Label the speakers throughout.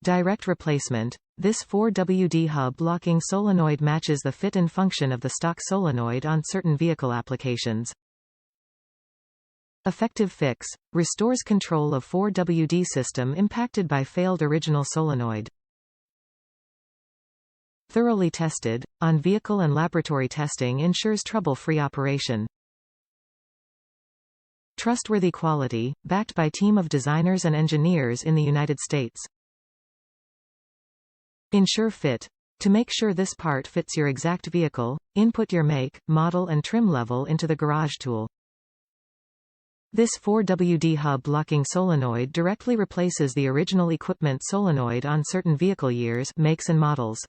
Speaker 1: Direct replacement. This 4WD hub locking solenoid matches the fit and function of the stock solenoid on certain vehicle applications. Effective fix. Restores control of 4WD system impacted by failed original solenoid. Thoroughly tested, on vehicle and laboratory testing ensures trouble-free operation. Trustworthy quality, backed by team of designers and engineers in the United States. Ensure fit. To make sure this part fits your exact vehicle, input your make, model and trim level into the garage tool. This 4WD hub locking solenoid directly replaces the original equipment solenoid on certain vehicle years, makes and models.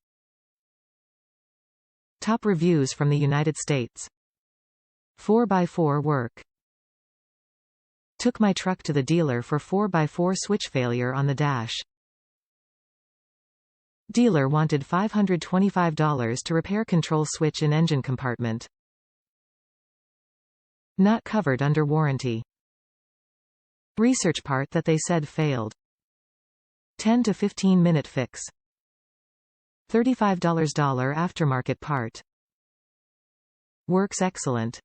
Speaker 1: Top reviews from the United States. 4x4 work. Took my truck to the dealer for 4x4 switch failure on the dash. Dealer wanted $525 to repair control switch in engine compartment. Not covered under warranty. Research part that they said failed. 10 to 15 minute fix. $35 aftermarket part. Works excellent.